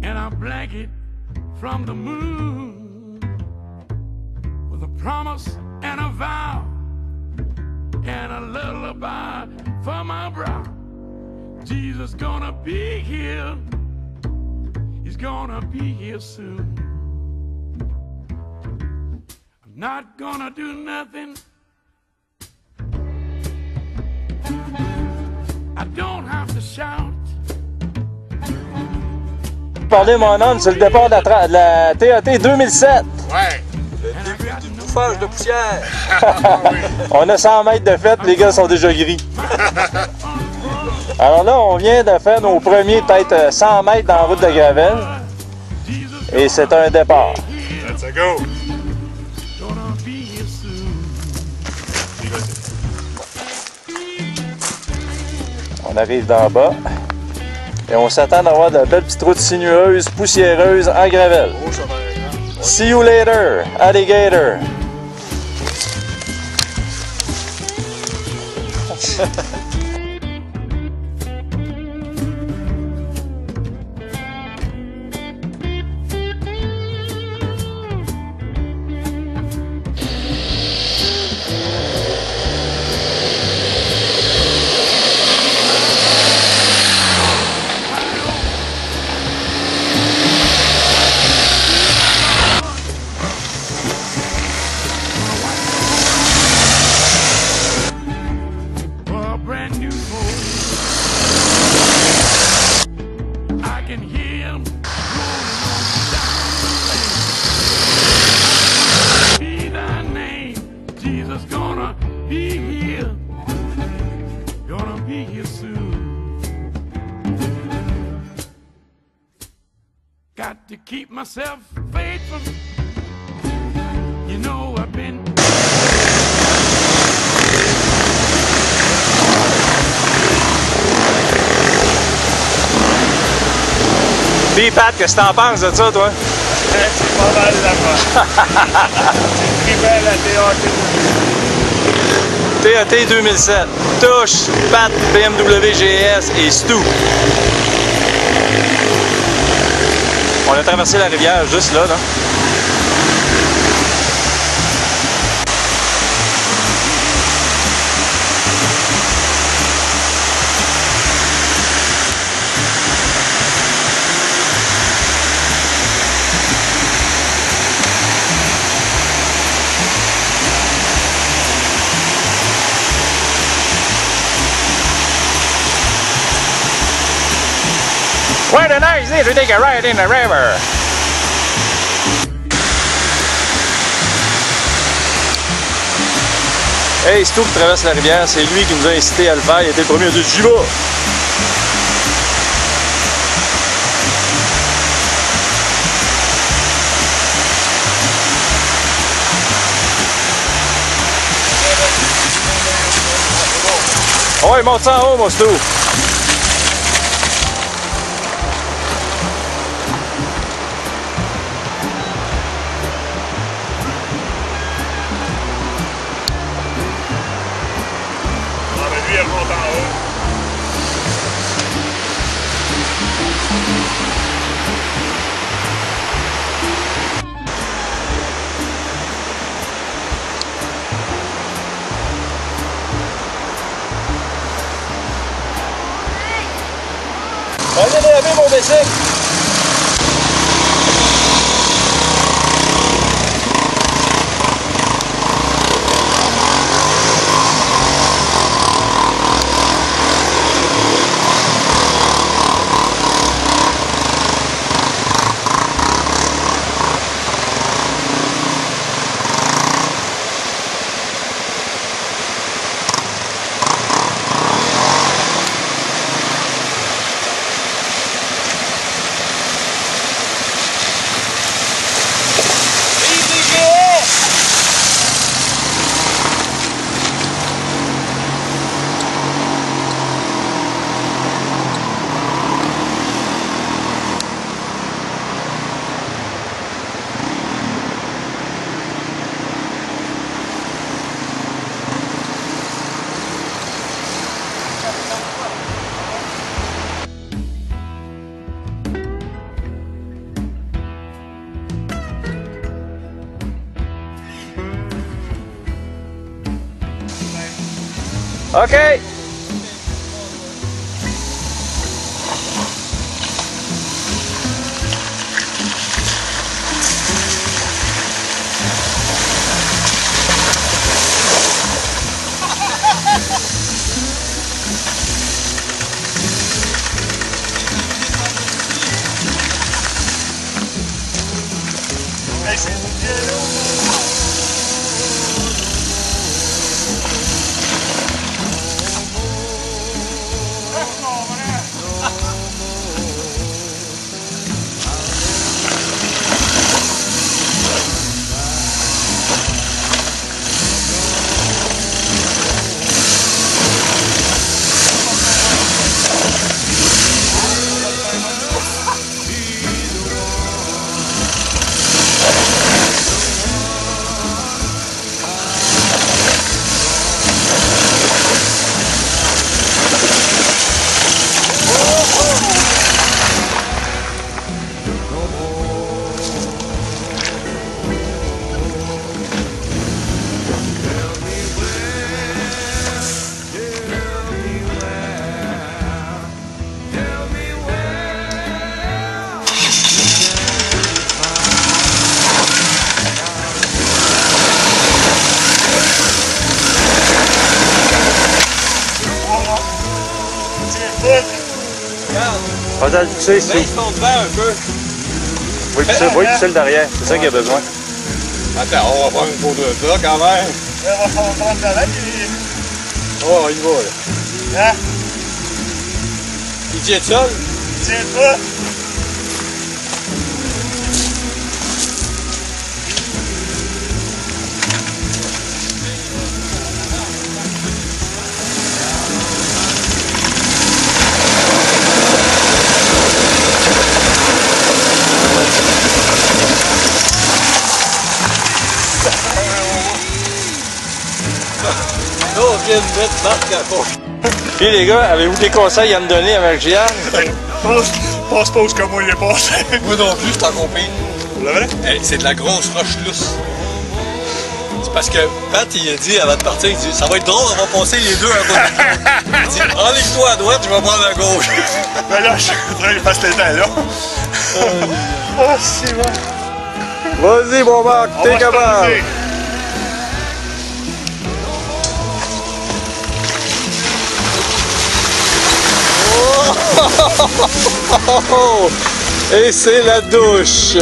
and a blanket from the moon, with a promise and a vow and a lullaby for my brow. Jesus gonna be here, he's gonna be here soon. I'm not gonna do nothing, I don't have to shout. Parler mon homme, c'est le départ de la TAT 2007. Ouais. Le début du bouffage de poussière. On a 100 mètres de fête, les gars sont déjà gris. Alors là, on vient de faire nos premiers peut-être 100 mètres dans la route de gravel. Et c'est un départ. Let's go. On arrive d'en bas. Et on s'attend d'avoir de belles petites routes sinueuses, poussiéreuses en gravel. See you later, alligator! Got to keep myself faithful. You know I've been. Puis Pat, qu'est-ce que t'en penses de ça, toi? C'est pas mal là-bas. C'est très belle la TAT. TAT 2007. Touche, Pat, BMW GS et Stu. On a traversé la rivière juste là. What a nice day to take a ride in the river! Hey, Stu qui traverse la rivière, c'est lui qui nous a incité à le faire, il était le premier à dire j'y vais! Oh, il monte ça en haut, mon Stu! Elle monte en haut. OK! Hey, c'est bien là. Pas dans le pousser ici. Baisse ton devant un peu. Oui, pousser le derrière. C'est ça qu'il a besoin. Attends, on va prendre une photo de ça quand même. On va prendre la laine et... Oh, il va là. Hein? Il tient de seul? Tiens pas. Là, on vient de mettre Marc à la porte. Puis les gars, avez-vous des conseils à me donner avec Gian? Passe pause comme moi il est passé. Moi non plus, je t'en compris. Vous l'avez là? Hey, c'est de la grosse roche lousse. C'est parce que Pat, il a dit avant de partir, il dit ça va être drôle, on va passer les deux à côté. Il dit enlève-toi à droite, je vais prendre à gauche. Ben là, je suis en train de passer le temps là. Oh, c'est bon. Vas-y, mon Marc, On t'es va se capable! t'amuser. Oh! Et c'est la douche!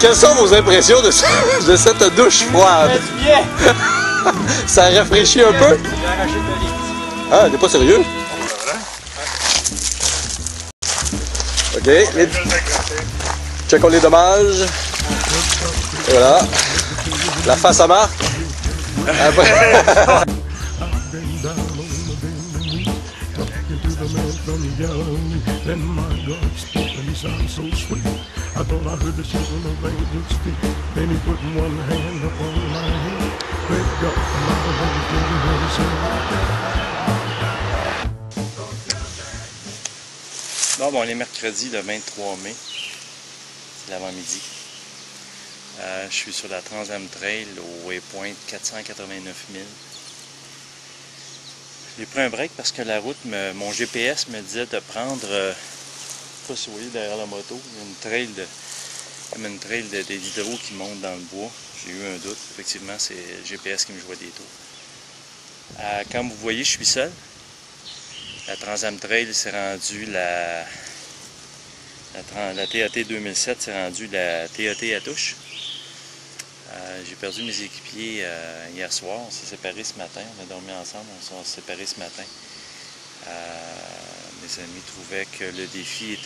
Quelles sont vos impressions de cette douche froide? Bien! Ça rafraîchit un peu? J'ai arraché de ma ligne. Ah, t'es pas sérieux? OK, checkons les dommages. Et voilà. La face à Marc. Après... Then my God spoke and he sounded so sweet. I thought I heard the children of angels speak. Then he put one hand upon my head. Thank God for my life, giving her the same. Bon, on est mercredi le 23 mai. C'est l'avant-midi. Je suis sur la Trans Am Trail au waypoint 489 000. J'ai pris un break parce que la route, mon GPS me disait de prendre, je ne sais pas si vous voyez derrière la moto, il y a comme une trail de l'hydro qui monte dans le bois. J'ai eu un doute, effectivement c'est le GPS qui me jouait des tours. Comme vous voyez, je suis seul. La Trans Am Trail s'est rendue la TAT 2007 s'est rendue la TAT à touche. J'ai perdu mes équipiers hier soir, on s'est séparés ce matin, on a dormi ensemble, on s'est séparés ce matin. Mes amis trouvaient que le défi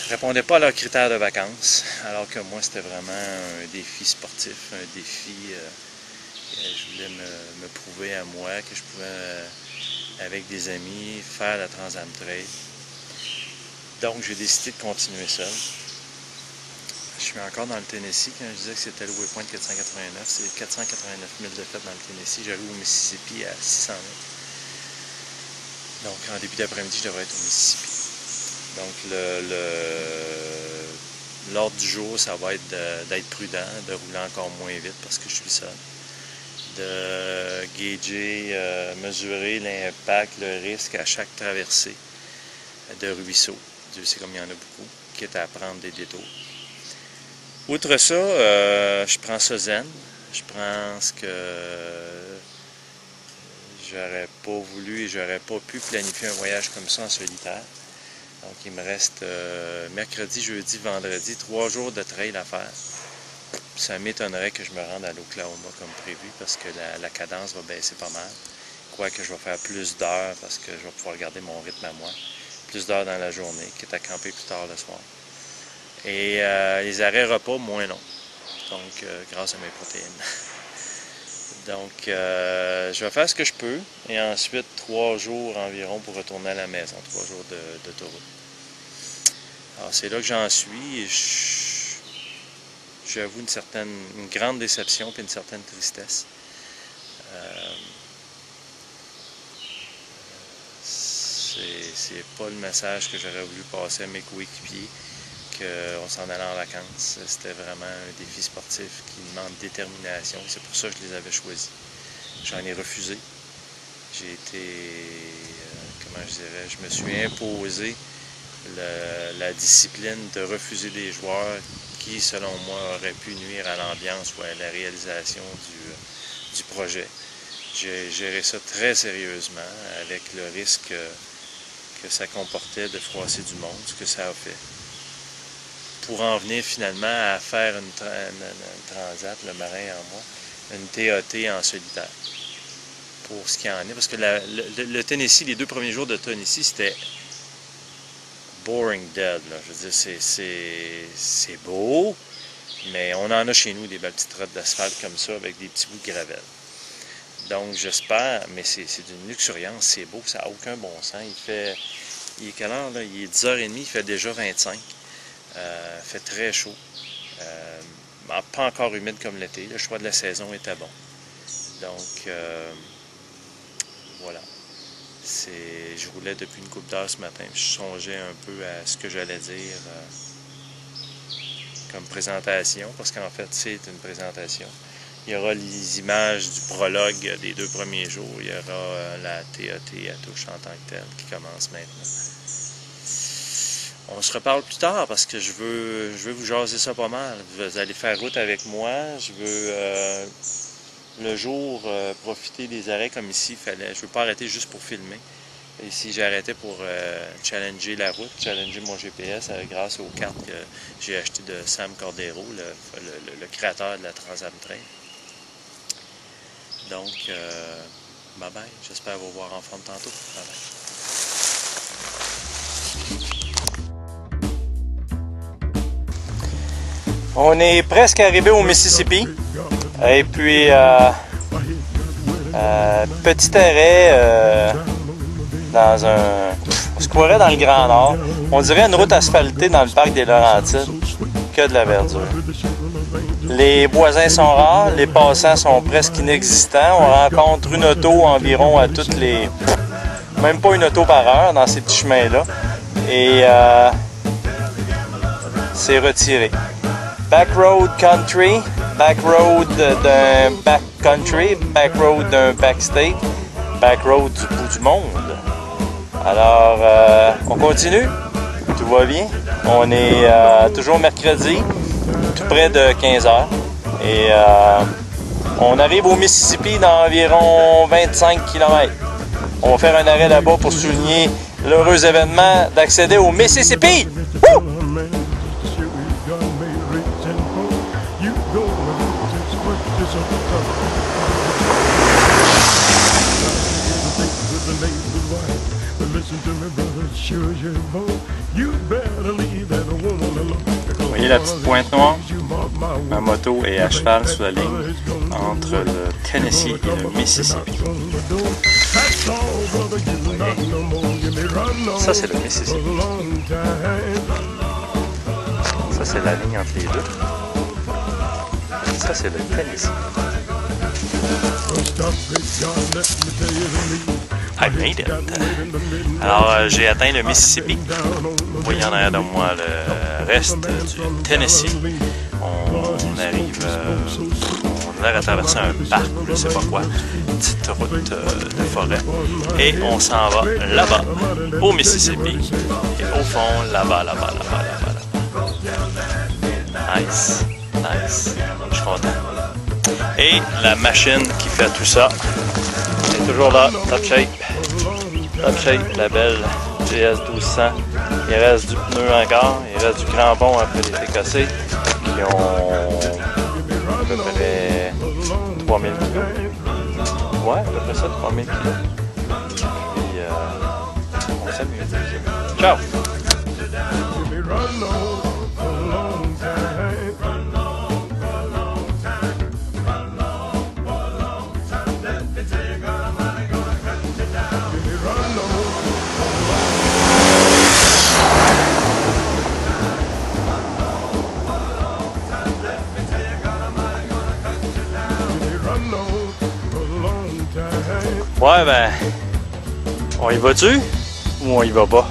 répondait pas à leurs critères de vacances, alors que moi c'était vraiment un défi sportif, un défi que je voulais me prouver à moi, que je pouvais, avec des amis, faire la Trans Am Trail. Donc j'ai décidé de continuer seul. Je suis encore dans le Tennessee. Quand je disais que c'était le waypoint 489, c'est 489 000 de fait dans le Tennessee. J'arrive au Mississippi à 600 mètres. Donc en début d'après-midi, je devrais être au Mississippi. Donc l'ordre du jour, ça va être d'être prudent, de rouler encore moins vite parce que je suis seul. de gauger, mesurer l'impact, le risque à chaque traversée de ruisseau. Dieu sait comme il y en a beaucoup, quitte à prendre des détours. Outre ça, je prends ça zen. Je pense que j'aurais pas voulu et j'aurais pas pu planifier un voyage comme ça en solitaire. Donc il me reste mercredi, jeudi, vendredi, 3 jours de trail à faire. Ça m'étonnerait que je me rende à l'Oklahoma comme prévu parce que la cadence va baisser pas mal. Quoique je vais faire plus d'heures parce que je vais pouvoir garder mon rythme à moi. Plus d'heures dans la journée, quitte à camper plus tard le soir. Et les arrêts repas, moins longs. Donc, grâce à mes protéines. Donc, je vais faire ce que je peux. Et ensuite, 3 jours environ pour retourner à la maison. 3 jours d'autoroute. Alors, c'est là que j'en suis. Et j'avoue une grande déception et une certaine tristesse. C'est pas le message que j'aurais voulu passer à mes coéquipiers, qu'on s'en allait en vacances. C'était vraiment un défi sportif qui demande détermination. C'est pour ça que je les avais choisis. J'en ai refusé. J'ai été, comment je dirais, je me suis imposé la discipline de refuser des joueurs qui, selon moi, auraient pu nuire à l'ambiance ou à la réalisation du projet. J'ai géré ça très sérieusement avec le risque que ça comportait de froisser du monde, ce que ça a fait. Pour en venir finalement à faire une transat, le marin en moi, une TAT en solitaire. Pour ce qui en est, parce que le Tennessee, les 2 premiers jours de Tennessee, c'était boring dead. Là. Je veux dire, c'est beau, mais on en a chez nous des belles petites routes d'asphalte comme ça avec des petits bouts de gravelle. Donc j'espère, mais c'est d'une luxuriance, c'est beau, ça n'a aucun bon sens. Il est quelle heure là? Il est 10h30, il fait déjà 25. Il fait très chaud. Pas encore humide comme l'été. Le choix de la saison était bon. Donc voilà. Je roulais depuis une couple d'heures ce matin. Je songeais un peu à ce que j'allais dire comme présentation, parce qu'en fait c'est une présentation. Il y aura les images du prologue des 2 premiers jours. Il y aura la TAT à touche en tant que telle qui commence maintenant. On se reparle plus tard parce que je veux vous jaser ça pas mal. Vous allez faire route avec moi. Je veux le jour profiter des arrêts comme ici. Je ne veux pas arrêter juste pour filmer. Ici, j'ai arrêté pour challenger la route, challenger mon GPS grâce aux cartes que j'ai achetées de Sam Cordero, le créateur de la Transam Trail. Donc, bye bye. J'espère vous voir en forme tantôt. Bye bye. On est presque arrivé au Mississippi. Et puis, petit arrêt dans un... On se croirait dans le Grand Nord. On dirait une route asphaltée dans le parc des Laurentides. Que de la verdure. Les voisins sont rares, les passants sont presque inexistants. On rencontre une auto environ à toutes les... Même pas une auto par heure dans ces petits chemins-là. Et c'est retiré. Back road country, back road d'un back country, back road d'un backstate, back road du bout du monde. Alors, on continue. Tout va bien. On est toujours mercredi. Tout près de 15h. Et on arrive au Mississippi dans environ 25 km. On va faire un arrêt là-bas pour souligner l'heureux événement d'accéder au Mississippi. Woo! Vous voyez la petite pointe noire? Ma moto est à cheval sur la ligne entre le Tennessee et le Mississippi. Ça, c'est le Mississippi. Ça, c'est la ligne entre les deux. Ça, c'est le Tennessee. I made it. Alors, j'ai atteint le Mississippi. Vous voyez en arrière de moi le reste du Tennessee. On On a l'air à traverser un parc, je sais pas quoi, une petite route de forêt. Et on s'en va là-bas, au Mississippi. Et au fond, là-bas. Nice, nice. Je suis content. Et la machine qui fait tout ça est toujours là, top shape. Top shape, la belle GS 1200. Il reste du pneu encore, il reste du crampon après les cassés qui ont à peu près 3000 kg. Ouais, à peu près ça, 3000 kg. Puis on s'amuse. Ciao! Ouais, ben, on y va-tu ou on y va pas?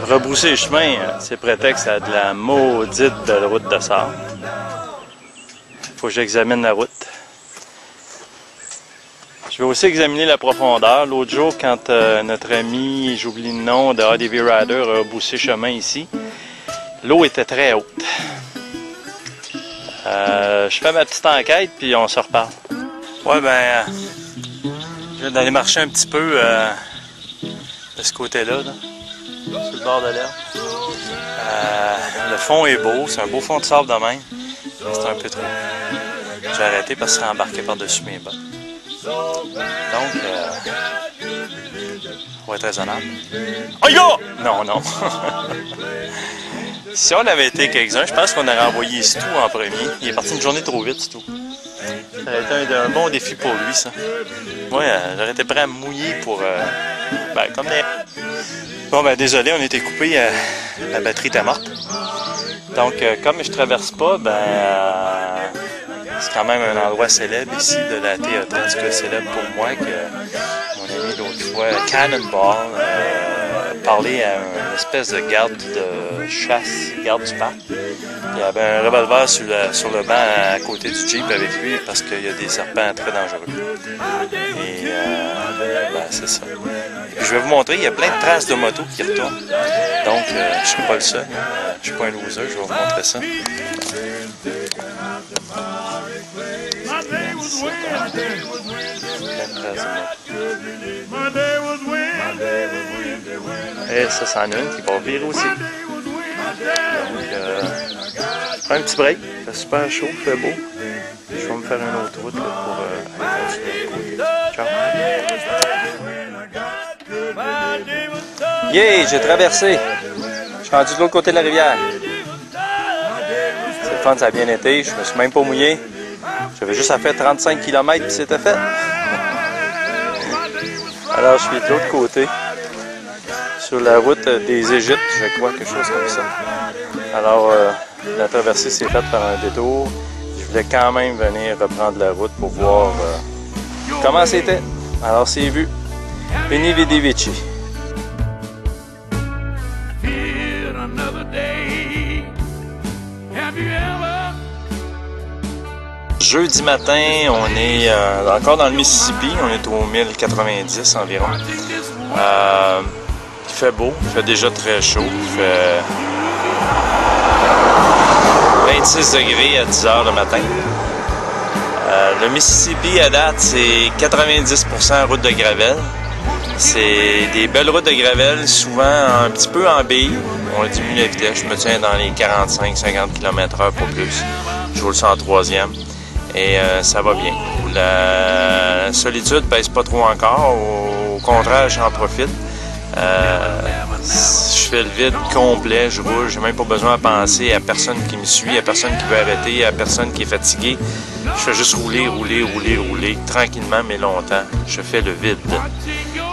Rebrousser les chemins, c'est prétexte à de la maudite belle route de sable. Faut que j'examine la route. Je vais aussi examiner la profondeur. L'autre jour, quand notre ami, j'oublie le nom, de ADV Rider a rebroussé chemin ici, l'eau était très haute. Je fais ma petite enquête, puis on se reparle. Ouais, ben, je viens d'aller marcher un petit peu de ce côté-là, là, sur le bord de l'herbe. Le fond est beau, c'est un beau fond de sable de même, mais c'est un peu trop. J'ai arrêté parce que ça embarquait par-dessus mes bottes. Donc, on va être raisonnable. Oh yo! Non, non. Si on avait été quelques-uns, je pense qu'on aurait envoyé Stu en premier. Il est parti une journée trop vite, Stu. Ça aurait été un bon défi pour lui, ça. Moi, j'aurais été prêt à me mouiller pour... ben, comme des... Bon, ben, désolé, on était coupé. La batterie était morte. Donc, comme je traverse pas, ben... c'est quand même un endroit célèbre ici de la TAT. En tout cas, célèbre pour moi que mon ami l'autre fois, Cannonball, parlait à une espèce de garde de chasse, garde du parc. Il y avait un revolver sur le banc à côté du Jeep avec lui parce qu'il y a des serpents très dangereux. Et ben, c'est ça. Et puis je vais vous montrer, il y a plein de traces de moto qui retournent. Donc, je ne suis pas le seul. Je ne suis pas un loser, je vais vous montrer ça. Et ça, c'en est une qui va virer aussi. Donc, je prends un petit break. Il fait super chaud, il fait beau. Je vais me faire une autre route là, pour aller continuer. Ciao. Yeah, j'ai traversé. Je suis rendu de l'autre côté de la rivière. C'est le fun, ça a bien été. Je me suis même pas mouillé. J'avais juste à faire 35 km et c'était fait. Alors, je suis de l'autre côté, sur la route des Égyptes, je crois, quelque chose comme ça. Alors, la traversée s'est faite par un détour. Je voulais quand même venir reprendre la route pour voir comment c'était. Alors, c'est vu. Veni vidi vici. Jeudi matin, on est encore dans le Mississippi, on est au 1090 environ. Il fait beau, il fait déjà très chaud, il fait 26 degrés à 10 h le matin. Le Mississippi à date, c'est 90% route de gravel. C'est des belles routes de gravel, souvent un petit peu en bille. On diminue la vitesse, je me tiens dans les 45-50 km/h, pas plus. Je roule ça en troisième. Et ça va bien. La solitude ne pèse pas trop encore. Au contraire, j'en profite. Je fais le vide complet, je roule. J'ai même pas besoin de penser à personne qui me suit, à personne qui veut arrêter, à personne qui est fatigué. Je fais juste rouler, tranquillement mais longtemps. Je fais le vide.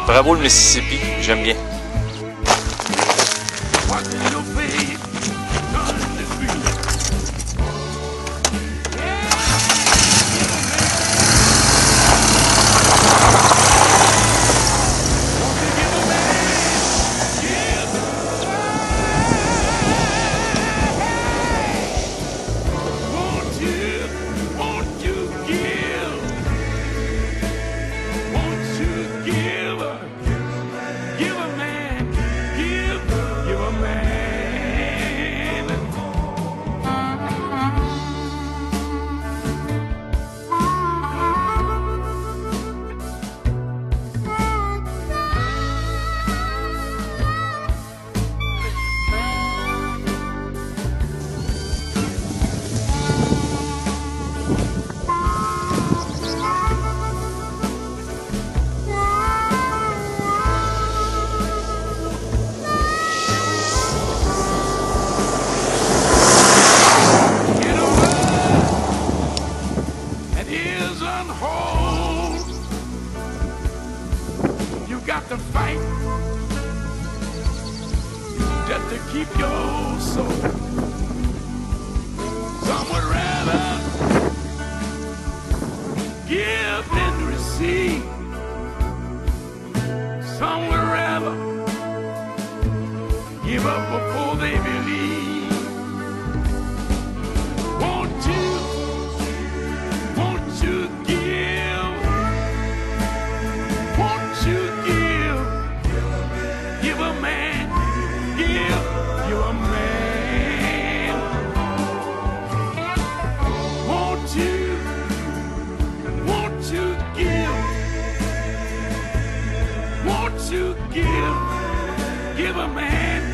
Bravo le Mississippi, j'aime bien. prison hold. You got to fight just to keep your soul. Some would rather give than receive. Some would rather give up before they believe. Won't you give? Won't you give? Give a man, give you a man. Won't you give? Won't you give? Give a man.